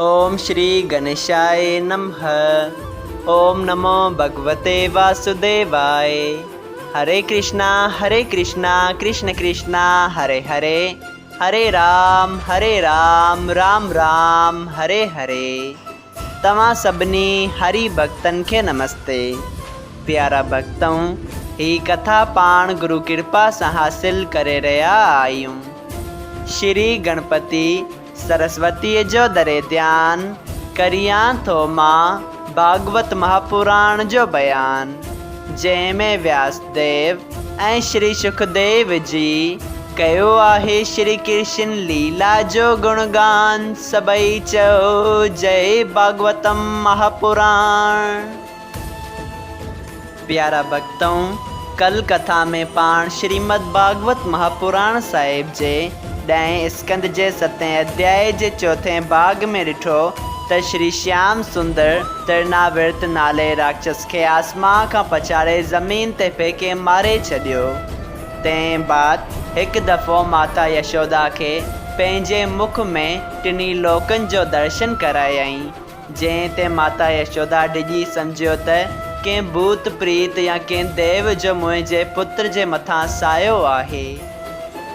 ओम श्री गणेशाय नमः। ओम नमो भगवते वासुदेवाय। हरे कृष्णा कृष्ण कृष्णा हरे हरे, हरे राम राम राम हरे हरे। तव्हां सभिनी हरि भक्तन के नमस्ते। प्यारा भक्तों, ही कथा पाण गुरु कृपा से हासिल करे रहा आयूं। श्री गणपति सरस्वती जो दरे ध्यान करियां थो मां भागवत महापुराण जो बयान, जंहिंमें व्यासदेव ऐं श्री सुखदेव जी कयो आहे श्री कृष्ण लीला जो गुणगान। सभई चओ जय भागवतम महापुराण। प्यारा भक्तों, कल कथा में पाण श्रीमद् भागवत महापुराण साहिब जे 10 स्कंद जे 7 अध्याय जे 4 भाग में ॾिठो त श्री श्याम सुंदर तृणावर्त नाले राक्षस खे आसमां खां पछाड़े ज़मीन ते फेंके मारे छॾियो। तंहिं बाद हिकु दफ़ो माता यशोदा खे पंहिंजे मुख में टिनी लोकनि जो दर्शन करायईं, जंहिं ते माता यशोदा डिॼी सम्झियो त कंहिं भूत प्रीत या कंहिं देव जो मुंहिंजे पुत्र जे मथां सायो आहे।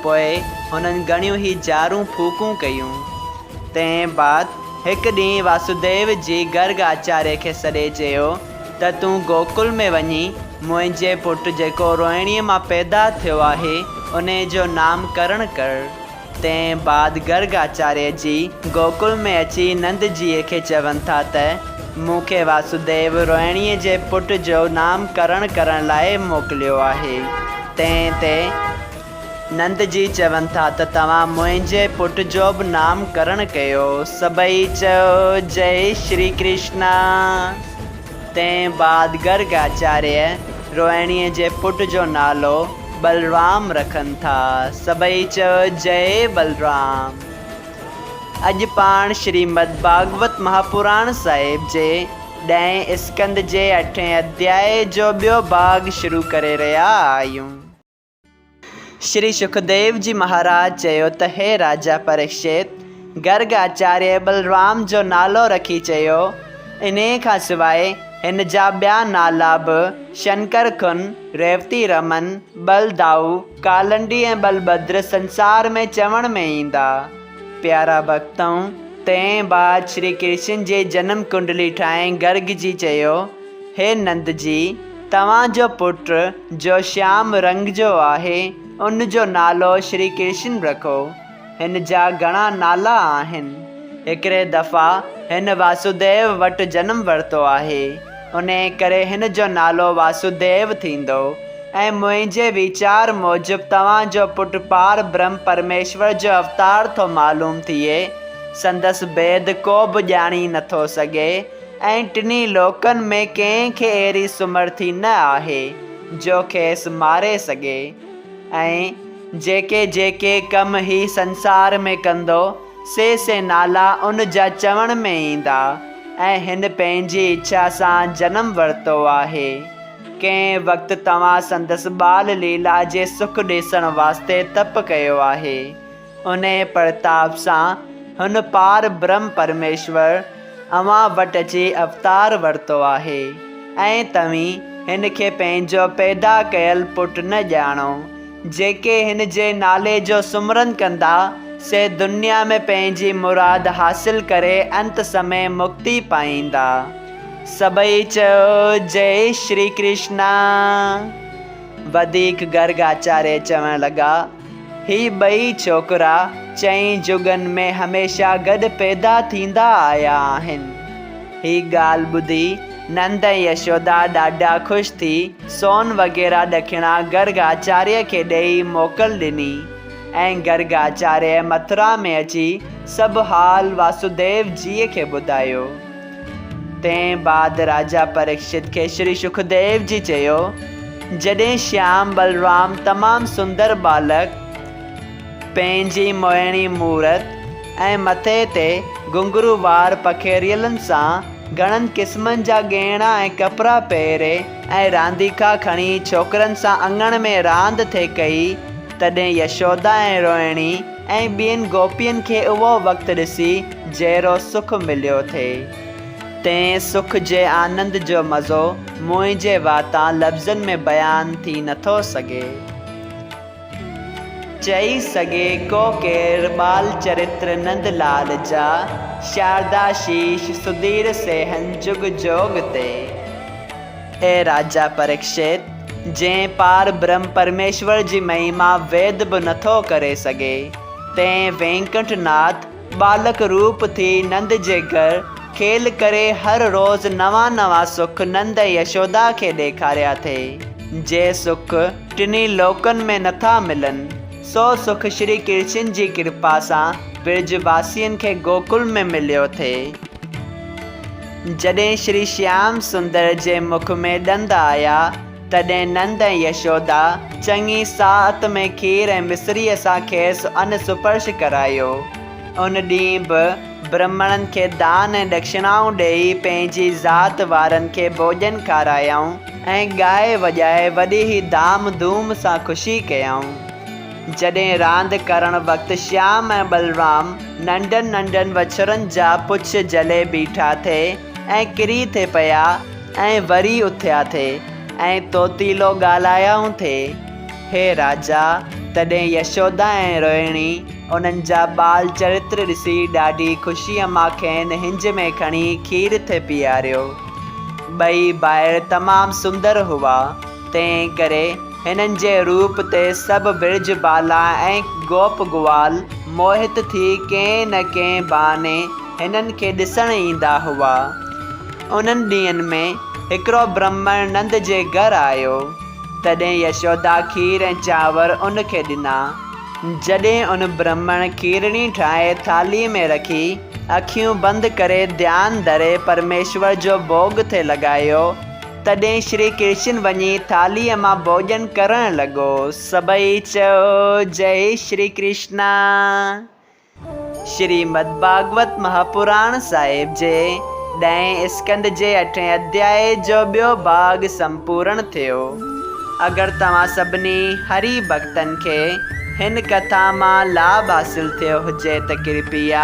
पोइ हुननि घणियूं ई जारूं फूकूं कयूं। तंहिं बाद हिकु ॾींहुं वासुदेव जी गर्ग आचार्य खे सॾे चयो त तूं गोकुल में वञी मुंहिंजे पुटु जेको रोहिणीअ मां पैदा थियो आहे उन जो नामकरण कर। तंहिं बाद गर्ग आचार्य जी गोकुल में अची नंद जीअ खे चवनि था त मूंखे वासुदेव रोहिणीअ जे पुट जो नामकरण करण लाइ मोकिलियो आहे। तंहिं ते नंद जी चवनि था त तव्हां मुंहिंजे पुट जो बि नामकरण कयो। सभई चओ जय श्री कृष्णा। तंहिं बाद गर्ग आचार्य रोहिणीअ जे पुट जो नालो बलराम रखनि था। सभई चओ जय बलराम। अॼु पाण श्रीमद् भागवत महापुराण साहिब जे 10 स्कंद जे 8 अध्याय जो ॿियो भाग शुरू करे रहिया आहियूं। श्री सुखदेव जी महाराज चयो त हे राजा परीक्षित, गर्ग आचार्य बलराम जो नालो रखी चयो। इन्हे खां सवाइ हिन जा ॿिया नाला बि शंकर खुन, रेवती रमन, बलदाऊ, कालंडी ऐं बलभद्र संसार में चवण में ईंदा। प्यारा भक्तों, तंहिं बाद श्री कृष्ण जे जन्म कुंडली ठाहे गर्ग जी चयो, हे नंद जी, तव्हांजो पुटु जो श्याम रंग जो आहे उन जो नालो श्री कृष्ण रखो। हिन जा घणा नाला आहिनि। हिकिड़े दफ़ा हिन वासुदेव वटि जनम वरितो आहे, उन करे हिन जो नालो वासुदेव थींदो। ऐं मुंहिंजे वीचार मूजिबि तव्हांजो पुटु पार ब्रह्म परमेश्वर जो अवतार थो मालूम थिए। संदसि भेद को बि ॼाणी नथो सघे ऐं टिनी लोकनि में कंहिंखे अहिड़ी सुमर्थी न आहे जो खेसि मारे सघे। ऐं जेके जेके कम ही संसार में कंदो से नाला उन जा चवण में ईंदा। ऐं हिन पंहिंजी इच्छा सां जनम वरितो आहे। कंहिं वक़्तु तव्हां संदसि बाल लीला जे सुख ॾिसण वास्ते तप कयो आहे। उन प्रताप सां हुन पार ब्रह्म परमेश्वर अव्हां वटि अची अवतार वरितो आहे। ऐं तव्हीं हिन खे पंहिंजो पैदा कयल पुटु न ॼाणो। जेके हिन जे नाले जो सुमरन कंदा से दुनिया में पंहिंजी मुराद हासिल करे अंत समय मुक्ति पाईंदा। सभई चओ जय श्री कृष्णा। वधीक गर्ग आचार्य चवण लॻा, ही ॿई छोकिरा चई जुगनि में हमेशा गॾु पैदा थींदा आया आहिनि। ही ॻाल्हि ॿुधी नंद ऐं यशोदा ॾाढा ख़ुशि थी सोन वग़ैरह ॾखिणा गर्ग आचार्य खे ॾेई मोकल ॾिनी। ऐं गर्ग आचार्य मथुरा में अची सभु हाल वासुदेव जीअ खे ॿुधायो। तंहिं बाद राजा परीक्षित खे श्री सुखदेव जी चयो, जॾहिं श्याम बलराम तमामु सुंदर बालक पंहिंजी मोहिणी मूरत ऐं मथे ते घुंघरू वार पखेरियलनि सां घणनि क़िस्मनि जा गहना ऐं कपिड़ा पहिरे ऐं रांदीका खणी छोकिरनि सां अङण में रांदि थे कई, तॾहिं यशोदा ऐं रोहिणी ऐं ॿियनि गोपियुनि खे उहो वक़्तु ॾिसी जहिड़ो सुख मिलियो थे। तंहिं सुख जे आनंद जो मज़ो मुंहिंजे वातां लफ़्ज़नि में बयान थी नथो सघे। चई सघे को केर बाल चरित्र नंदलाल जा, शारदा शीश सुधीर सेहन जुग जोग ते। ए राजा परीक्षित, जंहिं पार ब्रह्म परमेश्वर जी महिमा वेद बि नथो करे सघे, तंहिं वेंकटनाथ बालक रूप थी नंद जे घर खेल करे हर रोज़ नवां नवां सुख नंद यशोदा खे ॾेखारिया थे। जे सुख टिनी लोकनि में नथा मिलनि, सो सुख श्री कृष्ण जी कृपा सां ब्रजवासियुनि खे गोकुल में मिलियो थे। जॾहिं श्री श्याम सुंदर जे मुख में ॾंद आया, तॾहिं नंद ऐं यशोदा चङी साहत में खीर ऐं मिसरीअ सां खेसि अन्न सुपर्श करायो। उन ॾींहुं बि ब्राह्मणनि खे दान ऐं ॾक्षिणाऊं ॾेई पंहिंजी ज़ात वारनि खे भोॼन खारायऊं ऐं ॻाए वॼाए वॾी ई धाम धूम सां ख़ुशी कयऊं। जॾहिं रांदि करण वक़्तु श्याम ऐं बलराम नंढनि नंढनि वछरनि जा पुछ जले बीठा थे ऐं किरी थे पिया ऐं वरी उथिया थे ऐं तोतीलो ॻाल्हायूं थे। हे राजा, तॾहिं यशोदा ऐं रोहिणी उन्हनि जा बाल चरित्र ॾिसी ॾाढी ख़ुशीअ मां खेनि हिंज में खणी खीर थे पीआरियो। ॿई ॿाहिरि तमामु सुंदर हुआ, तंहिं करे हिननि जे रूप ते सभु ब्रज बाला ऐं गोप ग्वाल मोहित थी कंहिं न कंहिं बहाने हिननि खे ॾिसण ईंदा हुआ। उन्हनि ॾींहंनि में हिकिड़ो ब्राह्मण नंद जे घर आयो। तॾहिं यशोदा खीर ऐं चांवर उनखे ॾिना। जॾहिं उन ब्राह्मण खीरणी ठाहे थालीअ में रखी अखियूं बंदि करे ध्यानु धरे परमेश्वर जो भोग थे लॻायो, तॾहिं श्री कृष्ण वञी थालीअ मां भोॼन करणु लॻो। सभई चयो जय श्री कृष्णा। श्रीमद् भागवत महापुराण साहिब जे 10 स्कंद जे 8 अध्याय जो ॿियो भाग संपूर्ण थियो। अगरि तव्हां सभिनी हरि भक्तनि खे हिन कथा मां लाभ हासिल थियो हुजे त कृपया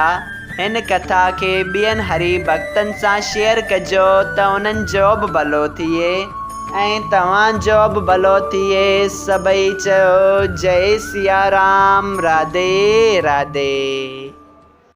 हिन कथा खे ॿियनि हरि भक्तनि सां शेयर कजो त उन्हनि जो बि भलो थिए ऐं तव्हांजो बि भलो थिए। सभई चयो जय सिया राम। राधे राधे।